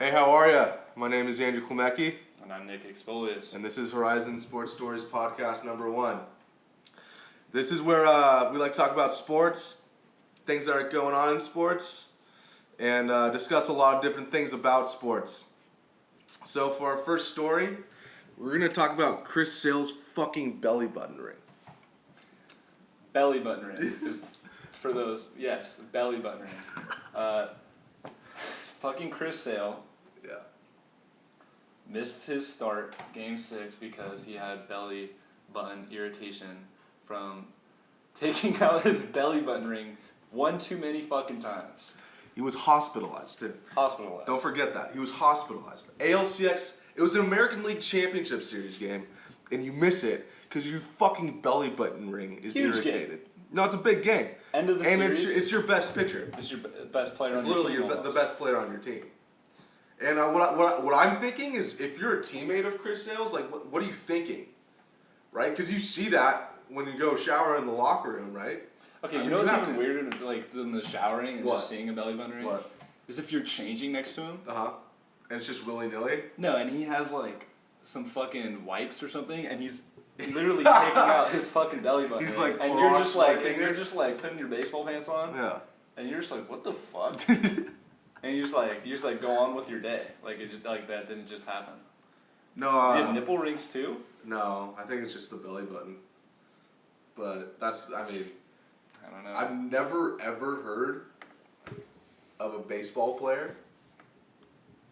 Hey, how are ya? My name is Andrew Klemecki. And I'm Nick Expolius. And this is Horizon Sports Stories podcast number 1. This is where we like to talk about sports, things that are going on in sports, and discuss a lot of different things about sports. So for our first story, we're going to talk about Chris Sale's fucking belly button ring. Belly button ring. Just for those, yes, belly button ring. Fucking Chris Sale. Yeah. Missed his start, Game 6, because he had belly button irritation from taking out his belly button ring one too many fucking times. He was hospitalized, too. Hospitalized. Don't forget that. He was hospitalized. ALCS, it was an American League Championship Series game, and you miss it because your fucking belly button ring is Huge irritated. Game. No, it's a big game. End of the and series. And it's your best pitcher. It's your best player it's on your team. It's literally the almost. best player on your team. And what I'm thinking is, if you're a teammate of Chris Sale's, like, what are you thinking? Right? Because you see that when you go shower in the locker room, right? Okay, you know what's even weirder than the showering and just seeing a belly button ring? What? Is if you're changing next to him. Uh-huh. And it's just willy-nilly? No, and he has, like, some fucking wipes or something, and he's literally taking out his fucking belly button. He's like, and you're just like putting your baseball pants on. Yeah. And you're just like, what the fuck? And you just like go on with your day, like it just, like that didn't just happen. No. Does he have nipple rings too? No, I think it's just the belly button. But I don't know. I've never ever heard of a baseball player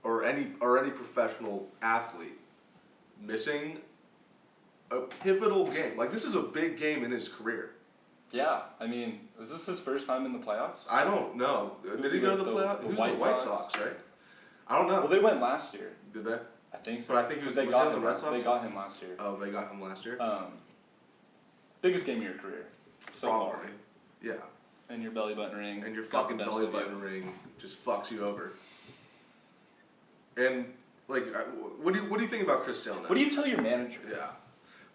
or any professional athlete missing a pivotal game. Like, this is a big game in his career. Yeah, I mean, was this his first time in the playoffs? I don't know. Did he go to the playoffs? The White Sox, right? I don't know. Well, they went last year. Did they? I think so. But I think they was got he on the Red Sox? They got him last year. Oh, they got him last year? Biggest game of your career so Probably. far. Yeah. And your belly button ring. And your fucking belly button ring just fucks you over. And, like, what do you think about Chris Sale now? What do you tell your manager? Yeah,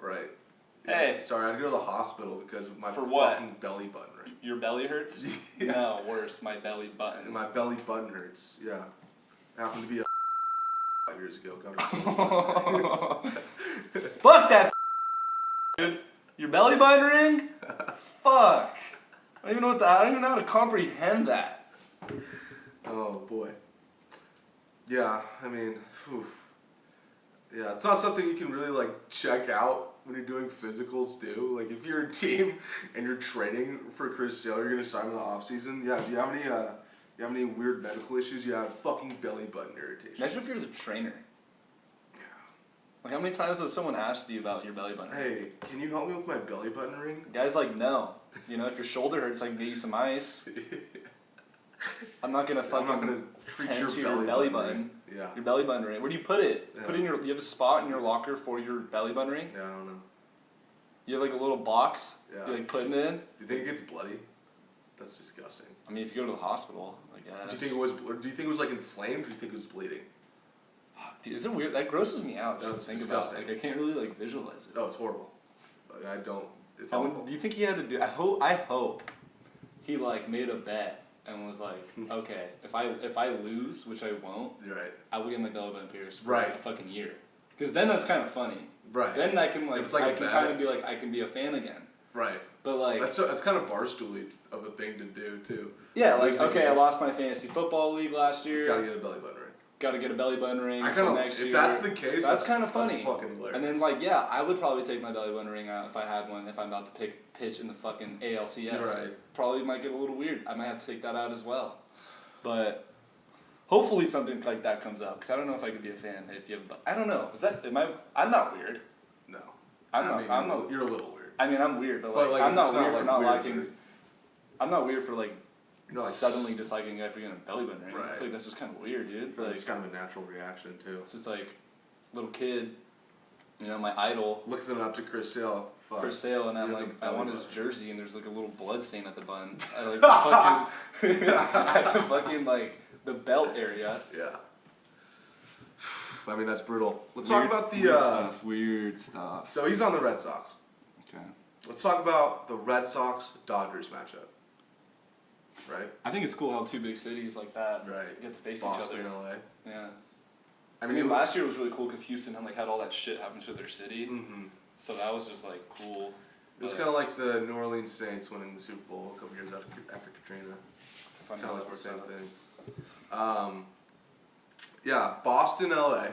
right. Hey. Yeah, sorry, I had to go to the hospital because of my what? fucking belly button ring. Your belly hurts? Yeah. No, worse, my belly button. And my belly button hurts, yeah. Happened to be 5 years ago. Fuck that dude. Your belly button ring? Fuck. I don't even know how to comprehend that. Oh, boy. Yeah, I mean, yeah, it's not something you can really, like, check out when you're doing physicals, too. Like, if you're a team and you're training for Chris Sale, you're going to sign in the offseason. Yeah, do you have any weird medical issues? You have fucking belly button irritation. Imagine if you're the trainer. Like, how many times has someone asked you about your belly button? Hey, can you help me with my belly button ring? Guy's like, no. You know, if your shoulder hurts, I can get you some ice. I'm not gonna treat tend your to belly your button. Yeah. Your belly button ring. Where do you put it? Yeah. Do you have a spot in your locker for your belly button ring? Yeah, I don't know. You have like a little box. Yeah. You like putting it in. Do you think it gets bloody? That's disgusting. I mean, if you go to the hospital, I guess. Do you think it was like inflamed, or do you think it was bleeding? Fuck, dude, is it weird? That grosses me out just to think disgusting. about. Like, I can't really like visualize it. Oh, it's horrible. I don't. It's awful. Do you think he had to do? I hope he like made a bet and was like, okay, if I lose, which I won't, You're right. I will get my belly button pierced for Right. like a fucking year. Because then that's kind of funny. Right. Then I can It's like a I can bet. kind of be like I can be a fan again. Right. But like That's kind of barstooly of a thing to do too. yeah, like Losing okay, game. I lost my fantasy football league last year. Gotta get a belly button ring. Got to get a belly button ring I for kinda, next year. if that's the case, that's kind of funny. That's fucking hilarious. And then like yeah, I would probably take my belly button ring out if I had one. If I'm about to pitch in the fucking ALCS, Right. Probably might get a little weird. I might have to take that out as well. But hopefully something like that comes out because I don't know if I could be a fan if you have. I don't know. I'm not weird. No. I'm not. You're a little weird. I mean, I'm weird, but like, I'm not it's weird not, for not weird, liking. weird. I'm not weird for like You're like suddenly disliking a guy for getting a belly button ring. I Right. feel like that's just kind of weird, dude. I feel like Like, it's kind of a natural reaction too. it's just like little kid, you know, my idol. Looking up to Chris Sale. Fuck. For sale, and I'm He has like, a I belly want his button. jersey, and there's like a little blood stain at the bun. I like the fucking, at the fucking like the belt area. Yeah. I mean, that's brutal. Let's Weird- talk about the. weird stuff. Weird stuff. So he's on the Red Sox. Okay. Let's talk about the Red Sox-Dodgers matchup. right? I think it's cool how two big cities like that Right. get to face Boston, each other. LA. Yeah. I I mean, mean, last year was really cool because Houston had all that shit happen to their city, mm-hmm. so that was just like cool. It's But kind of like the New Orleans Saints winning the Super Bowl a couple years after Katrina. it's funny Kind how of like that the works same out. thing. Yeah, Boston, LA.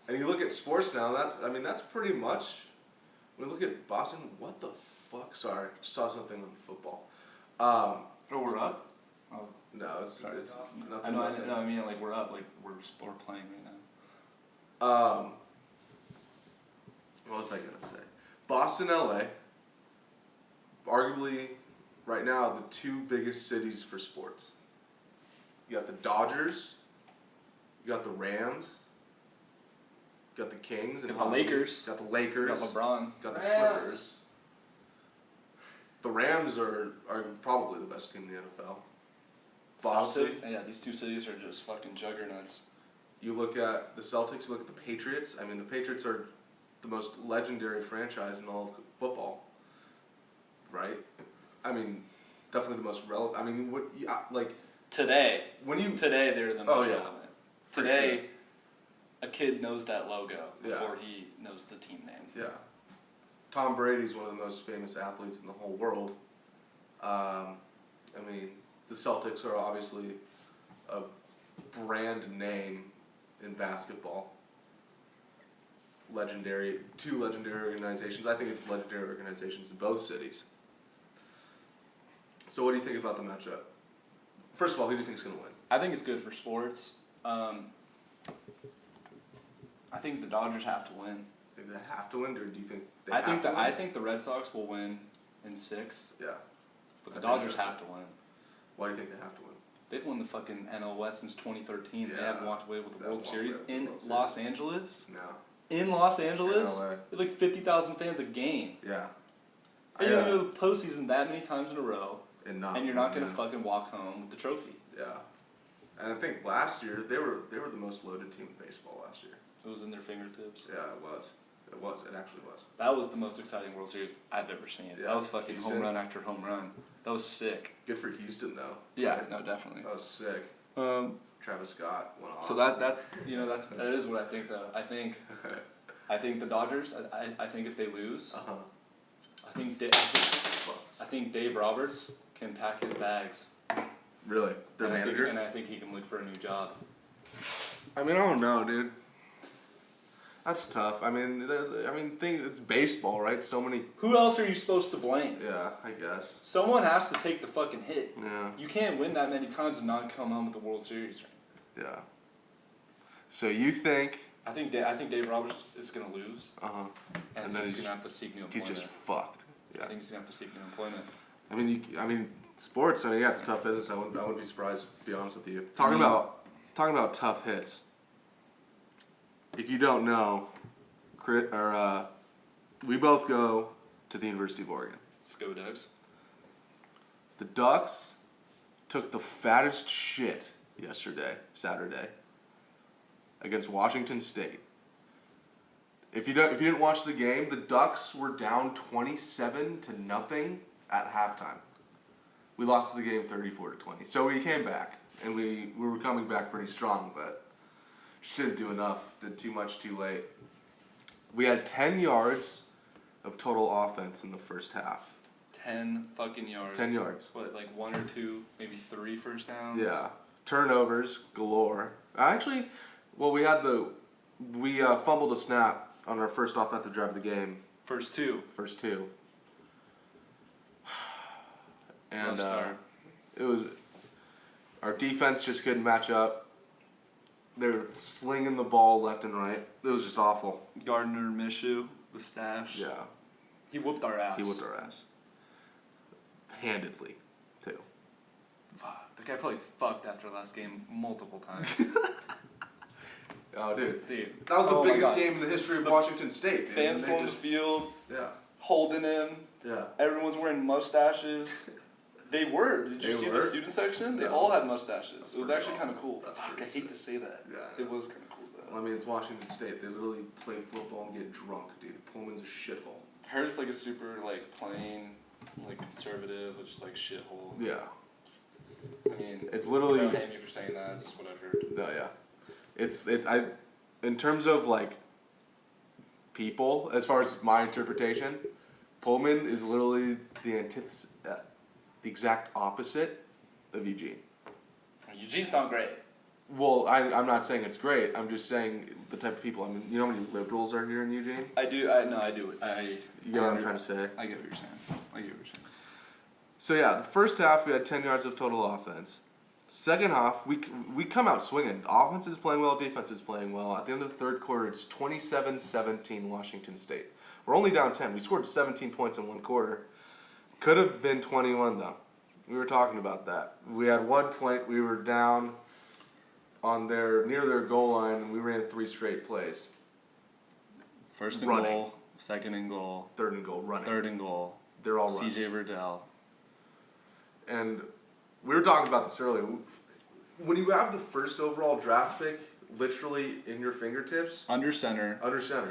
And you look at sports now. That's pretty much. When you look at Boston, what the fuck? Sorry, just saw something on football. Oh, we're up. Oh, No, it's sorry. nothing. I know. like I mean, like we're up. Like we're playing right now. What was I gonna say? Boston, LA. Arguably, right now, the two biggest cities for sports. You got the Dodgers. You got the Rams. You got the Kings. Got the Lakers. Got the Lakers. Got LeBron. Got the Rams. Clippers. The Rams are probably the best team in the NFL. Boston. Celtics. Yeah, these two cities are just fucking juggernauts. You look at the Celtics, you look at the Patriots. I mean, the Patriots are the most legendary franchise in all of football. Right? I mean, definitely the most relevant. I mean, Today today they're the Oh, most yeah. relevant. For Today, sure. a kid knows that logo Yeah. before he knows the team name. Yeah. Tom Brady's one of the most famous athletes in the whole world. I mean, the Celtics are obviously a brand name in basketball. Two legendary organizations. I think it's legendary organizations in both cities. So what do you think about the matchup? First of all, who do you think is going to win? I think it's good for sports. I think the Dodgers have to win. Do they have to win, or do you think they I have to win? I think the Red Sox will win in 6, Yeah. but the I think Dodgers so, too. have to win. Why do you think they have to win? They've won the fucking NL West since 2013. They Yeah. haven't walked away with the They World haven't walked Series away with the in World Series. Los Angeles. No. In Los Angeles, LA. they have like 50,000 fans a game. Yeah. And you're gonna go to the postseason that many times in a row, and you're not gonna yeah. fucking walk home with the trophy. Yeah. And I think last year they were the most loaded team in baseball last year. It was in their fingertips. Yeah, it was. It was. It actually was. That was the most exciting World Series I've ever seen. Yeah. That was fucking Houston. home run after home run. That was sick. Good for Houston though. Yeah, Right? no, definitely. That was sick. Travis Scott went off. So that is what I think though. I think the Dodgers. I think if they lose, Uh-huh. I think Dave Roberts can pack his bags. Really? Their and manager? I think he can look for a new job. I mean, I don't know, dude. That's tough. It's baseball, right? So many. Who else are you supposed to blame? Yeah, I guess. Someone has to take the fucking hit. Yeah. You can't win that many times and not come home with the World Series ring. Yeah. So you think? I think Dave Roberts is gonna lose, Uh huh. and then he's he's- gonna have to seek new He's employment. just fucked. I Yeah. think he's gonna have to seek new employment. Sports. Yeah, it's a tough business. I wouldn't be surprised. To be honest with you. Talking about tough hits. If you don't know, we both go to the University of Oregon. Let's go Ducks. The Ducks took the fattest shit Saturday, against Washington State. If you didn't watch the game, the Ducks were down 27-0 at halftime. We lost the game 34-20. So we came back, and we were coming back pretty strong, but just didn't do enough. Did too much too late. We had 10 yards of total offense in the first half. 10 fucking yards. 10 yards. What, like 1 or 2, maybe 3 first downs? Yeah. Turnovers galore. Actually, well, we fumbled a snap on our first offensive drive of the game. First 2. First 2. And Rough start. it was our defense just couldn't match up. They were slinging the ball left and right. It was just awful. Gardner Minshew, the stash. Yeah. He whooped our ass. He whipped our ass. Handedly, too. Fuck. The guy probably fucked after last game multiple times. Oh, dude. Dude. That was the Oh my biggest God. game in the history of The Washington State, dude. Fans And they stormed the just- field, Yeah. holding him. Yeah. Everyone's wearing mustaches. They were. Did you They see were? the student section? They No. all had mustaches. That's it was pretty actually awesome. kind of cool. That's Fuck, I pretty hate sick. to say that. Yeah, I It know. was kind of cool though. I mean, it's Washington State. They literally play football and get drunk, dude. Pullman's a shithole. I heard it's like a super like plain like conservative, or just like shithole. Yeah. I mean, It's literally. don't hate me for saying that. It's just what I've heard. No, yeah. It's in terms of like people, as far as my interpretation, Pullman is literally the antithesis, the exact opposite of Eugene. Eugene's not great. Well, I'm not saying it's great. I'm just saying the type of people. I mean, you know how many liberals are here in Eugene? I do. You get what I'm trying to say? I get what you're saying. I get what you're saying. So yeah, the first half we had 10 yards of total offense. Second half, we come out swinging. Offense is playing well, defense is playing well. At the end of the third quarter, it's 27-17 Washington State. We're only down 10. We scored 17 points in one quarter. Could have been 21 though. We were talking about that. We had 1 point. We were down on near their goal line, and we ran 3 straight plays. First and Running. goal, second and goal, Third and goal, running. third and goal. They're all runs. CJ Verdell. And we were talking about this earlier. When you have the first overall draft pick literally in your fingertips, Under center.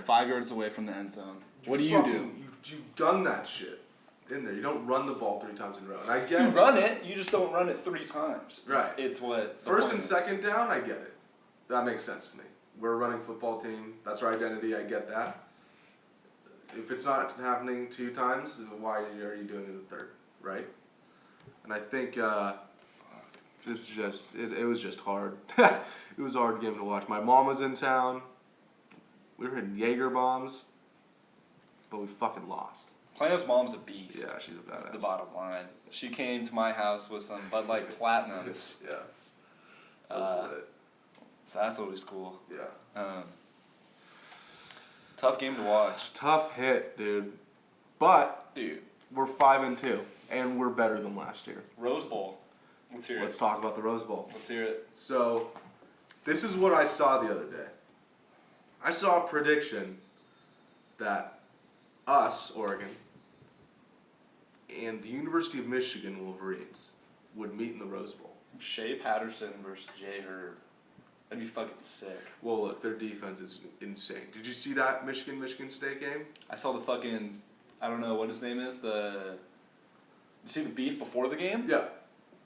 5 yards away from the end zone. What do you do? You gun that shit in there. You don't run the ball 3 times in a row. And I get You run it, you just don't run it 3 times. Right. It's what. the First point and is. second down, I get it. That makes sense to me. We're a running football team. That's our identity. I get that. If it's not happening 2 times, why are you doing it the third, right? And I think it's just it was just hard. It was a hard game to watch. My mom was in town. We were hitting Jaeger bombs, but we fucking lost. Plano's mom's a beast. Yeah, she's a That's badass. the bottom line. She came to my house with some Bud Light Platinums. Yeah. That was lit. So that's always cool. Yeah. Tough game to watch. Tough hit, dude. But Dude, we're 5-2, and we're better than last year. Rose Bowl. Let's hear Let's it. talk about the Rose Bowl. Let's hear it. So, this is what I saw the other day. I saw a prediction that us, Oregon, and the University of Michigan Wolverines would meet in the Rose Bowl. Shea Patterson versus Jay Herb. That'd be fucking sick. Well, look, their defense is insane. Did you see that Michigan State game? I saw the fucking, I don't know what his name is, you see the beef before the game? Yeah.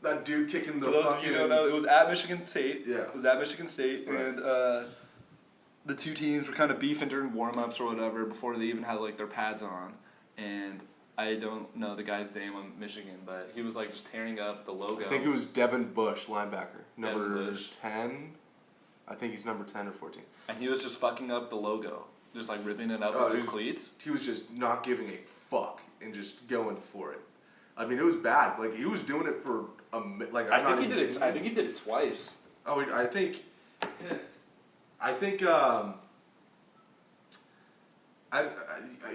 That dude kicking the For those of fucking... you who don't know, it was at Michigan State. Yeah. It was at Michigan State, Right. and the 2 teams were kind of beefing during warm-ups or whatever before they even had like their pads on. And I don't know the guy's name on Michigan, but he was like just tearing up the logo. I think it was Devin Bush, linebacker. Number Devin Bush. 10. I think he's number 10 or 14. And he was just fucking up the logo, just like ripping it up Oh, with his dude. cleats. He was just not giving a fuck and just going for it. I mean, it was bad. Like, he was doing it for like. I think he did it. I think he did it twice. Oh, I think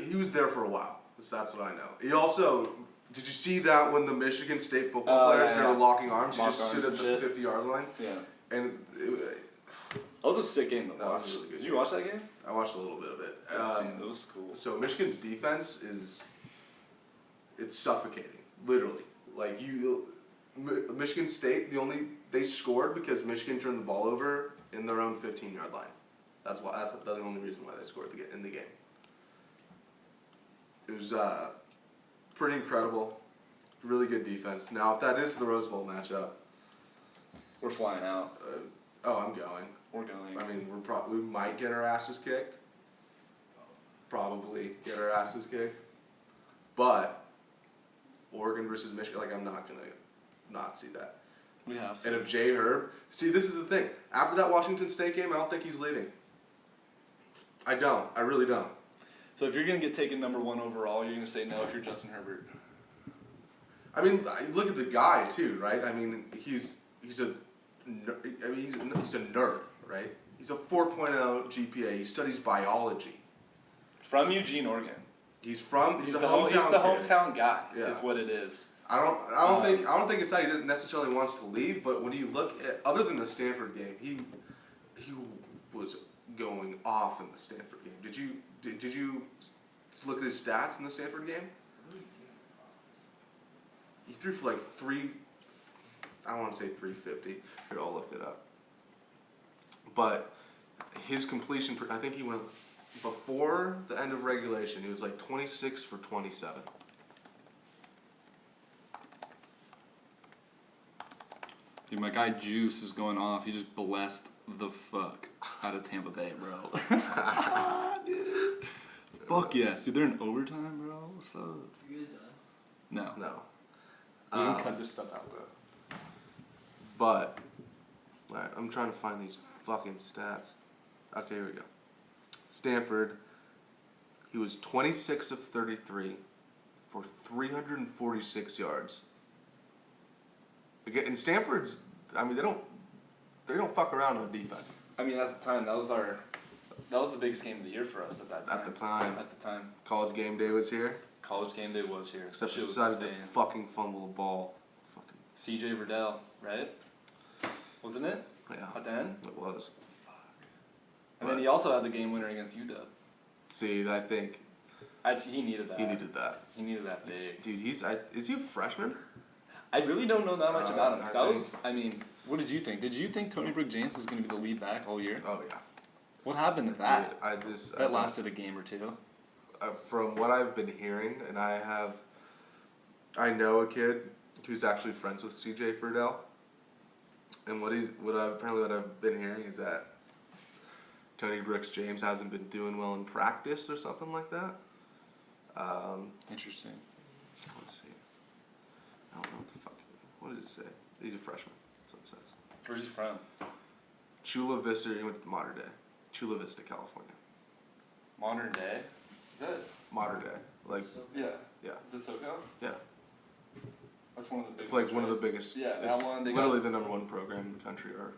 he was there for a while. That's what I know. He also, did you see that when the Michigan State football players they were locking arms? He Lock just arms stood at and the shit. 50-yard line, Yeah. and That was a sick game to That was watch. a really good Did you game. watch that game? I watched a little bit of it. It was cool. So Michigan's defense it's suffocating, literally. Like Michigan State, they scored because Michigan turned the ball over in their own 15-yard line. That's the only reason why they scored in the game. It was pretty incredible, really good defense. Now, if that is the Rose Bowl matchup, We're flying out. I'm going. We're going. I mean, we might get our asses kicked. Probably get our asses kicked. But Oregon versus Michigan, like, I'm not gonna not see that. We have to. And if Jay Herb, see, this is the thing. After that Washington State game, I don't think he's leaving. I don't. I really don't. So if you're gonna get taken number 1 overall, you're gonna say no if you're Justin Herbert. I mean, look at the guy too, right? I mean, he's a nerd, right? He's a 4.0 GPA. He studies biology. From Eugene, Oregon. He's the He's the hometown hometown guy. Yeah. Is what it is. I don't think it's that he doesn't necessarily wants to leave, but when you look at other than the Stanford game, he was going off in the Stanford game. Did you look at his stats in the Stanford game? He threw for like I don't want to say 350. Here, I'll look it up. But his completion, I think he went before the end of regulation. He was like 26 for 27. Dude, my guy Juice is going off. He just blessed the fuck out of Tampa Bay, bro. Dude. Fuck yes, dude. They're in overtime, bro. What's up? You guys done? No. No. We can cut this stuff out though. But, alright, I'm trying to find these fucking stats. Okay, here we go. Stanford, he was 26 of 33 for 346 yards. Again, and Stanford's, I mean, they don't fuck around on defense. I mean, at the time, that was the biggest game of the year for us at that time. At the time. At the time. College game day was here, College game day was here. except Shit was decided to insane. fucking fumble the ball. Fucking, CJ Verdell, right? Wasn't it? yeah, At the end? it was. And then he also had the game winner against UW. See, I think He needed that. he needed that. He needed that big. Dude, is he a freshman? I really don't know that much about him. 'Cause I I mean, what did you think? Did you think Tony Brook James was going to be the lead back all year? Oh, yeah. What happened to that? Dude, That lasted a game or two. From what I've been hearing, and I know a kid who's actually friends with CJ Verdell, and what I've been hearing is that Tony Brooks James hasn't been doing well in practice or something like that. Interesting. Let's see. I don't know what the fuck. What does it say? He's a freshman. That's what it says. Where's he from? Chula Vista. He went to Modern Day. Chula Vista, California. Modern Day? Is that? Modern Day. Like, Yeah. yeah, Is it SoCal? yeah. That's one of the big It's like ones, one of the right? biggest. Yeah, it's that one, they literally the number one program in the country, or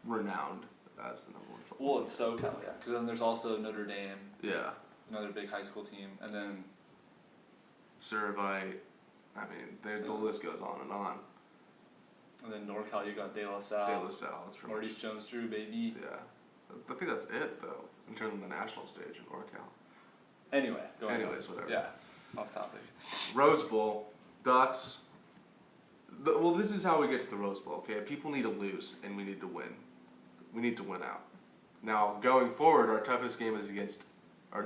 renowned as the number one football. Well, it's SoCal, yeah. Because then there's also Notre Dame, Yeah, another big high school team, and then Servite. I mean, the list goes on and on. NorCal you got De La Salle, De La Salle is pretty Maurice Jones-Drew, baby. Yeah, I think that's it though in terms of the national stage in NorCal. Anyway, go on. Anyways, whatever. Yeah, off topic. Rose Bowl, Ducks. Well, this is how we get to the Rose Bowl. Okay, people need to lose and we need to win. We need to win out. Now, going forward, our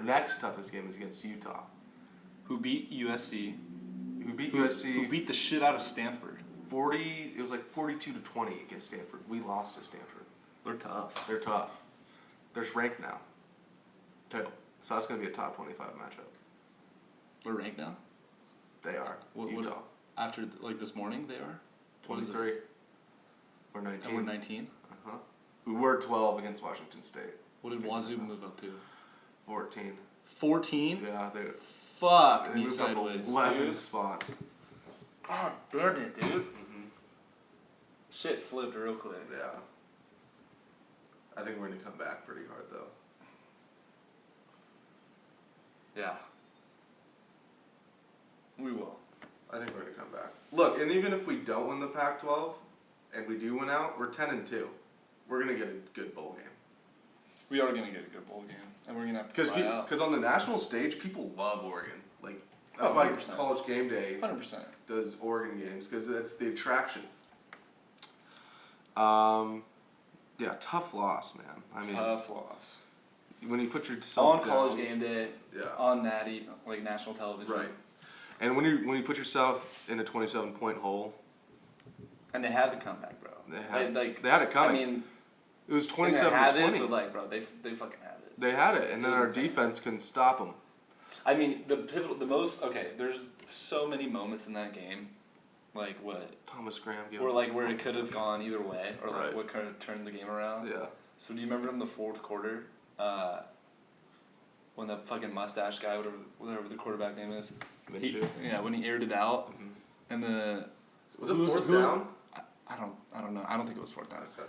next toughest game is against Utah, Who beat USC? who beat Who USC beat the shit out of Stanford? 40. It was like 42-20 against Stanford. We lost to Stanford. They're tough. They're tough. They're just ranked now, too. So that's gonna be a top 25 matchup. They're ranked now? They are. What- Utah. After, like, this morning, they are? What is it? 23. We're 19. And we're 19? Uh-huh. We were 12 against Washington State. What did Wazoo move up to? 14. 14? Yeah, they Fuck me moved up sideways, 11 dude. spots. God damn it, dude. Mm-hmm. Shit flipped real quick. Yeah. I think we're gonna come back pretty hard though. Yeah. We will. I think we're gonna come back. Look, and even if we don't win the Pac-12 and we do win out, we're 10-2. We're gonna get a good bowl game. We are gonna get a good bowl game, and we're gonna have to Because fly out. on the national stage, people love Oregon. Like that's Oh, why 100%. College Game Day 100%. does Oregon games because that's the attraction. Yeah, tough loss, man. I mean, Tough loss. when you put yourself On down, College Game Day, yeah, on Natty, like national television. right. And when you put yourself in a 27-point hole, And they had the comeback, bro. they had like, it coming. I mean, it was they didn't have it, 27-20. but like, bro, they fucking had it. They had it, and then It was our insane. defense couldn't stop them. I mean, there's so many moments in that game, like what, Thomas Graham gave or up like where it could have gone either way, or like Right. what could have turned the game around. Yeah. So do you remember in the fourth quarter, when the fucking mustache guy, whatever the quarterback name is, Minshew. when he aired it out, Mhm. and the Was it who fourth who- down? I don't know. I don't think it was fourth down. Okay.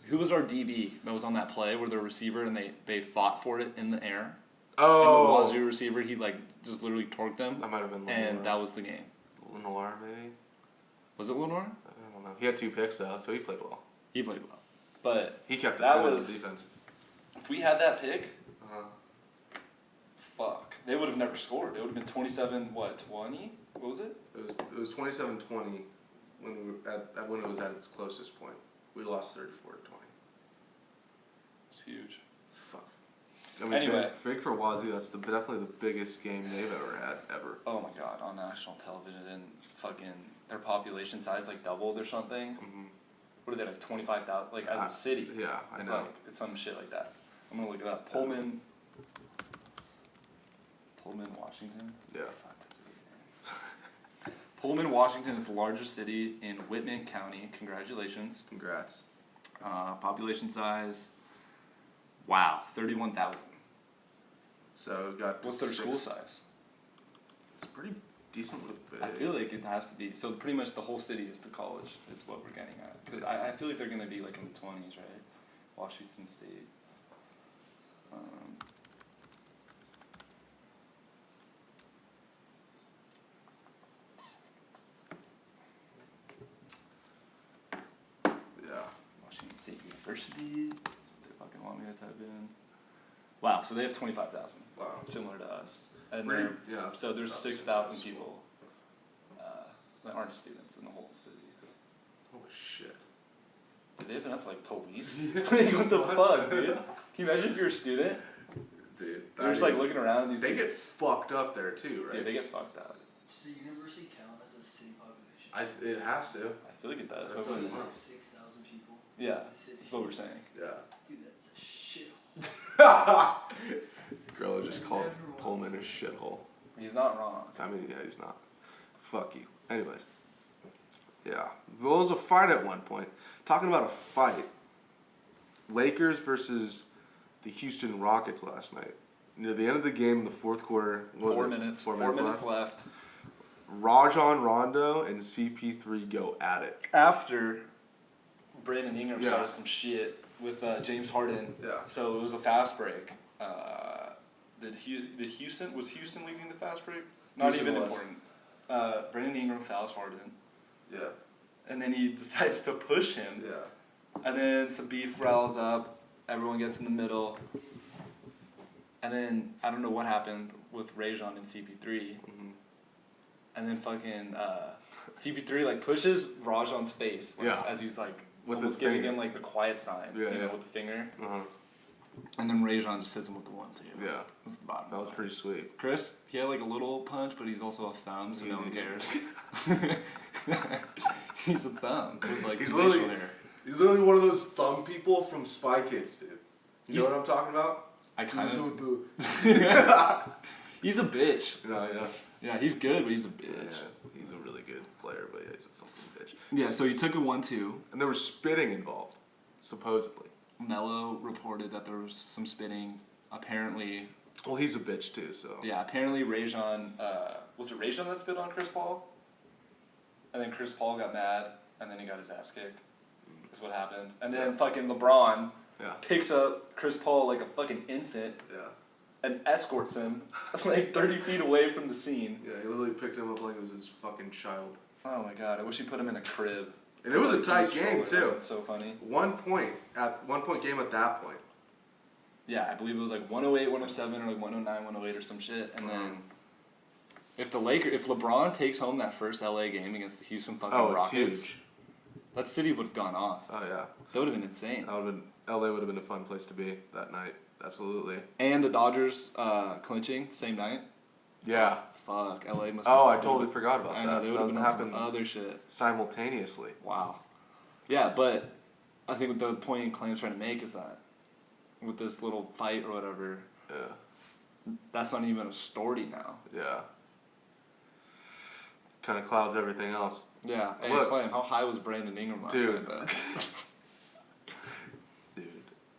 Who was our DB that was on that play where the receiver and they fought for it in the air? Oh. And the Wazoo receiver, he like just literally torqued them, That might have been and Lenoir. that was the game. Lenoir, maybe? Was it Lenore? I don't know. He had 2 picks, though, so he played well. He played well, but He kept us That in on was- the defense. if we had that pick, Uh-huh. fuck, they would have never scored. It would have been 27, 20? What was it? It was 27-20 when when it was at its closest point. We lost 34-20. It's huge. Fuck. I mean, Anyway. big for Wazoo. That's definitely the biggest game they've ever had ever. Oh my god, on national television and fucking their population size like doubled or something. Mm-hmm. What are they, like 25,000? Like as a city. Yeah, I It's know. like, it's some shit like that. I'm gonna look it up. Pullman, Washington. Yeah. Fuck, that's a good name. Pullman, Washington is the largest city in Whitman County. Congratulations. Congrats. Population size, wow, 31,000. So we got. What's their school size? It's pretty decently big. I feel like it has to be, so pretty much the whole city is the college, is what we're getting at. Because I feel like they're going to be like in the 20s, right? Washington State. Yeah. Washington State University. That's what they fucking want me to type in. Wow, so they have 25,000. Wow. Similar to us. And Pretty- they're- yeah, so there's about 6,000 6,000 people that aren't students in the whole city. Holy shit. Do they have enough like police? Like, what the fuck, dude? Can you imagine if you're a student? Dude. They're just like looking around. These They people, get fucked up there too, right? dude, they get fucked up. Does the university count as a city population? It has to. I feel like it does. That's So But there's what- like 6,000 people yeah, in the city. that's what we're saying. Yeah. Dude, that's a shithole. Girl just called Everyone. Pullman a shithole. He's not wrong. I mean, yeah, he's not. Fuck you. Anyways. Yeah. There was a fight at one point. Talking about a fight. Lakers versus the Houston Rockets last night. Near the end of the game in the fourth quarter. what was 4 it? minutes. 4 4 minutes minutes left. left. Rajon Rondo and CP3 go at it. After Brandon Ingram Yeah. started some shit with James Harden. Yeah. So it was a fast break. Was Houston leading the fast break? Not Houston even was. important. Brandon Ingram fouls Harden, Yeah. and then he decides to push him, Yeah. and then some beef riles up. Everyone gets in the middle, and then I don't know what happened with Rajon and CP3, Mhm. and then fucking CP3 like pushes Rajon's face, like, Yeah. as he's like With almost his giving finger. him like the quiet sign, Yeah, you know, yeah. with the finger, Uh-huh. and then Rajon just hits him with the 1-2. Yeah. That's the bottom. That was pretty sweet. Chris, he had like a little punch, but he's also a thumb, so no one Yeah. cares. He's a thumb with like He's some facial literally- hair. He's literally one of those thumb people from Spy Kids, dude. You He's- know what I'm talking about? I kind of. Do. He's a bitch. No, yeah. Yeah, he's good, but he's a Yeah, bitch. he's a really good player, but yeah, he's a fucking bitch. Yeah, so he took a 1-2. And there was spitting involved, supposedly. Mello reported that there was some spitting. Apparently, Well, he's a bitch too, so. yeah, apparently Rajon, was it Rajon that spit on Chris Paul? And then Chris Paul got mad, and then he got his ass kicked. Is what happened. And then fucking LeBron Yeah. picks up Chris Paul like a fucking infant Yeah. and escorts him like 30 feet away from the scene. Yeah, he literally picked him up like it was his fucking child. Oh my god, I wish he put him in a crib. And it was a Like, tight in game, stroller. too. It's so funny. 1 point game at that point. Yeah, I believe it was like 108, 107, or like 109, 108 or some shit. And then if LeBron takes home that first LA game against the Houston fucking Oh, it's Rockets, huge. that city would have gone off. Oh yeah. That would have been insane. LA would have been a fun place to be that night. Absolutely. And the Dodgers clinching same night. Yeah. Fuck, LA must. Oh, I totally forgot about I that. know they would have That been on some happened other shit. simultaneously. Wow. Yeah, but I think the point Claim's trying to make is that with this little fight or whatever, Yeah. that's not even a story now. Yeah. Kind of clouds everything else. Yeah. Hey, Look. Claim, how high was Brandon Ingram last Dude. night, though? Dude.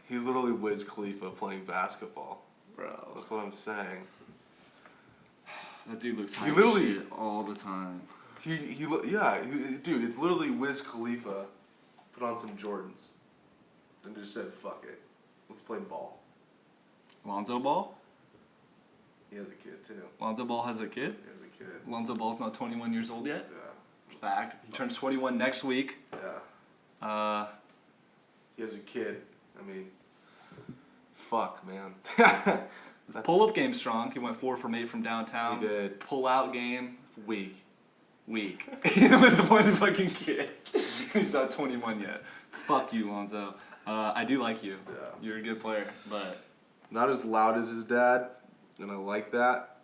He's literally Wiz Khalifa playing basketball. Bro, That's what I'm saying. that dude looks He high as literally- shit all the time. Dude, it's literally Wiz Khalifa put on some Jordans and just said, fuck it. Let's play ball. Lonzo Ball? He has a kid too. Lonzo Ball has a kid? He has a kid. Lonzo Ball's not 21 years old yet? Yeah. Fact. He turns 21 next week. Yeah. He has a kid. I mean, fuck, man. His pull-up game strong. He went 4 from 8 from downtown. He did. Pull-out game, Weak. weak. With the point of fucking kid. He's not 21 yet. Fuck you, Lonzo. I do like you. Yeah. You're a good player, but Not as loud as his dad, and I like that.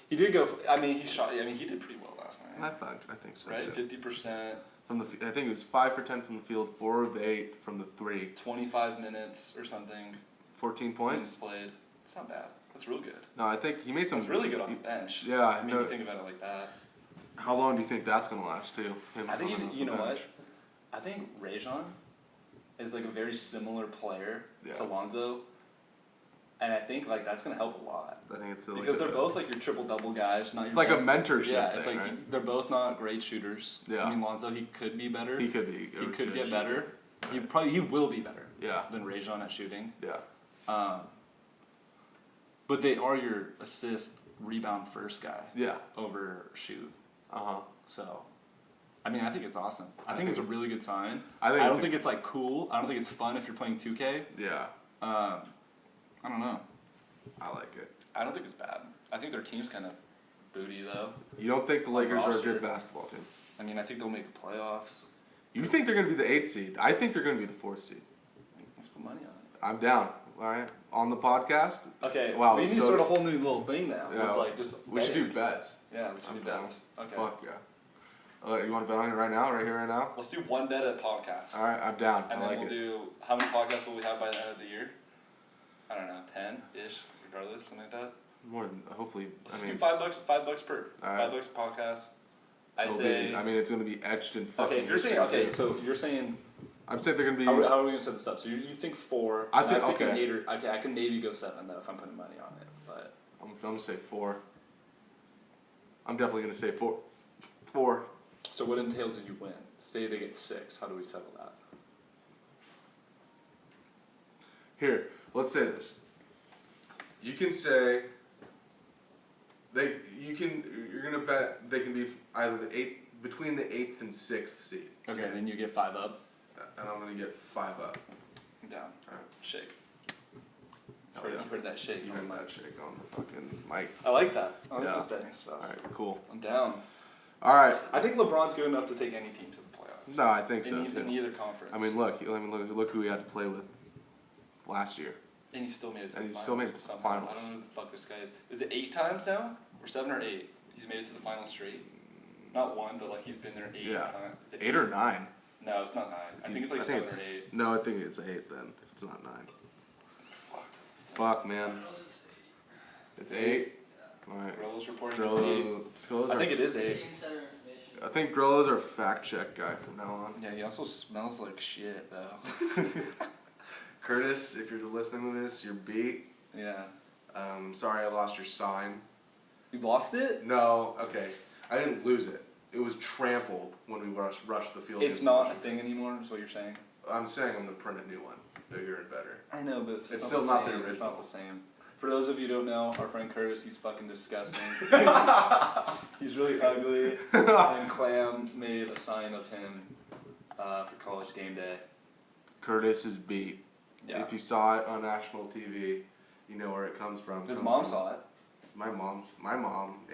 he did go. He shot. I mean, he did pretty well last last I night. think so Right, too. 50% From the, I think it was 5 for 10 from the field, 4 of 8 from the 3. 25 minutes or something. 14 points. Played. It's not bad. That's real good. No, I think he made some. That's really good off the bench. Yeah, I mean, no, if you think about it like that. how long do you think that's gonna last too? Him I think coming off you the know bench? what? I think Rajon is like a very similar player Yeah. to Lonzo, and I think like that's gonna help a lot I think it's because they're both like your triple double guys. Not It's your like a big- mentorship Yeah, it's thing, like right? they're both not great shooters. Yeah. I mean Lonzo, he could be better. He could be. He could good get shooter. better. He will be better Yeah. than Rajon at shooting. Yeah. But they are your assist rebound first guy Yeah. over shoot. Uh-huh. So, I mean, I think it's awesome. I think it's a really good sign. I think I it's don't think it's like cool. I don't think it's fun if you're playing 2K. Yeah. I don't know. I like it. I don't think it's bad. I think their team's kind of booty though. You don't think the Lakers are a roster. good basketball team? I mean, I think they'll make the playoffs. You think they're gonna be the 8th seed? I think they're gonna be the 4th seed. Let's put money on it. I'm down. All right. On the podcast. Okay. Wow. We need to start a whole new little thing now. Yeah. With like just. We should do betting. bets. Yeah, we should I'm do down. bets. Okay. Fuck yeah. You want to bet on it right now? Right here, right now? Let's do one bet at podcast. All right. I'm down. And I then like we'll it. do how many podcasts will we have by the end of the year? I don't know, 10-ish, regardless, something like that. More than hopefully. Let's I mean, do $5 per. All right. $5 a podcast. I it'll say. be, I mean, it's gonna be etched in fucking. Okay, if you're saying history. so you're saying I'm saying they're gonna be. how are we gonna set this up? So you think 4? I and think- I'm thinking okay. 8 or okay. I can maybe go 7 though if I'm putting money on it. But I'm gonna say 4. I'm definitely gonna say 4. 4. so what entails if you win? Say they get 6. How do we settle that? Here, let's say this. You can say. You're gonna bet they can be either the 8th, between the 8th and 6th seed. Okay, then you get 5 up. And I'm gonna get 5 up. I'm down. Alright. Shake. Oh, yeah. You heard that shake. You on heard the that mic. shake on the fucking mic. I like that. I like Yeah. this betting stuff. Alright, cool. I'm down. Alright. I think LeBron's good enough to take any team to the playoffs. No, I think in, so in too. either conference. I mean, look who we had to play with last year. And he still made it to And the he still made it to the somehow. finals. I don't know who the fuck this guy is. Is it 8 times now? Or 7 or 8? He's made it to the finals straight. Not 1, but like he's been there 8 Yeah. times. Is it 8 or 9. No, it's not 9. I think it's like 7 or 8. No, I think it's 8 then, if it's not 9. Fuck. Fuck, man. Everyone else is It's 8? Alright. Grillo's reporting it's 8. Grillo's I think it is 8. Taking center information. I think Grillo's our fact check guy from now on. Yeah, he also smells like shit though. Curtis, if you're listening to this, you're beat. Yeah. Sorry I lost your sign. You lost it? No, okay. I didn't lose it. It was trampled when we rushed the field. It's against not a Washington. thing anymore, is what you're saying? I'm saying I'm gonna print a new one, bigger and better. I know, but it's still the not the same. It's original. not the same. For those of you who don't know, our friend Curtis, he's fucking disgusting. He's really ugly. And Clam made a sign of him for college game day. Curtis is beat. Yeah. If you saw it on national TV, you know where it comes from. His Comes mom from saw it. My mom.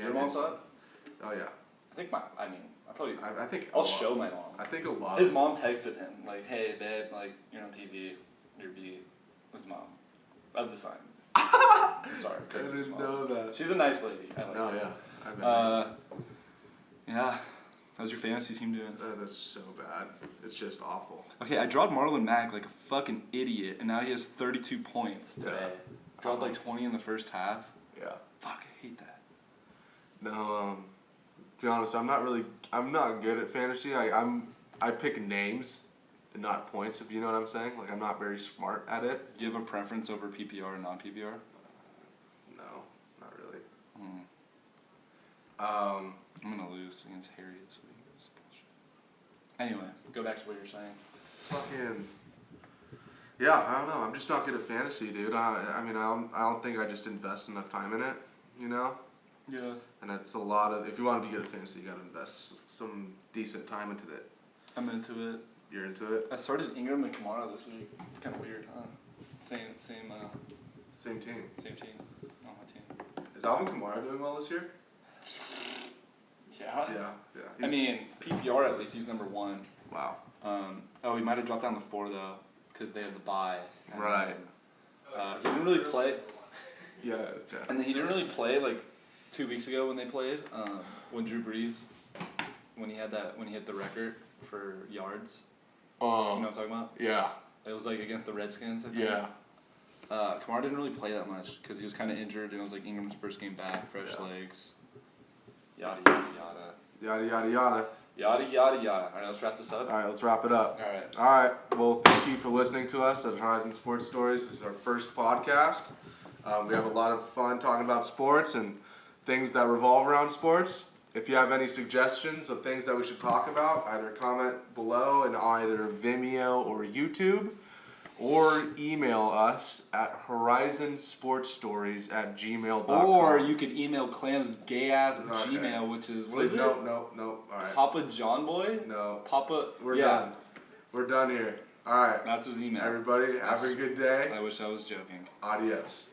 Your mom saw it? Oh yeah. I think I think. I'll show my mom. I think a lot. His mom texted him, like, hey, babe, like, you're on TV, you're beat. His mom. Of the sign. I'm sorry, I Curtis' didn't mom. know that. She's a nice lady. I like Oh her. yeah. I bet. Yeah. How's your fantasy team doing? That's so bad. It's just awful. Okay, I drawed Marlon Mack like a fucking idiot, and now he has 32 points today. Yeah. Drawed like 20 in the first half. Yeah. Fuck, I hate that. No. To be honest, I'm not good at fantasy. I pick names and not points. If you know what I'm saying. Like I'm not very smart at it. Do you have a preference over PPR and non-PPR? No, not really. I'm gonna lose against Harry this week. This is bullshit. Anyway, go back to what you're saying. Fucking. Yeah, I don't know. I'm just not good at fantasy, dude. I mean, I don't think I just invest enough time in it. You know. Yeah. And it's a lot of. If you want to be good at fantasy, you gotta invest some decent time into it. I'm into it. You're into it. I started Ingram and Kamara this week. It's kind of weird, huh? Same Same team. team on my team. Is Alvin Kamara doing well this year? Yeah. Yeah. I mean, PPR at least he's number 1. Wow. He might have dropped down to 4 though, because they had the bye. And Right. then, he didn't really play, Yeah. Okay. and then he didn't really play like 2 weeks ago when they played. When Drew Brees when he hit the record for yards. You know what I'm talking about? Yeah. It was like against the Redskins. I think. Yeah. Kamara didn't really play that much because he was kind of injured and it was like Ingram's first game back, fresh legs. Yada yada yada. Yada yada yada. Yada yada yada. All right, let's wrap this up. All right, let's wrap it up. All right. All right. Well, thank you for listening to us at Horizon Sports Stories. This is our first podcast. We have a lot of fun talking about sports and things that revolve around sports. If you have any suggestions of things that we should talk about, either comment below in either Vimeo or YouTube, or email us at horizonsportstories@gmail.com. Or you could email Clam's gay ass Okay. Gmail, which is what Please, is it? no. All right. Papa John Boy? No. Papa. We're yeah, done. We're done here. All right. That's his email. Everybody, have a good day. I wish I was joking. Adios.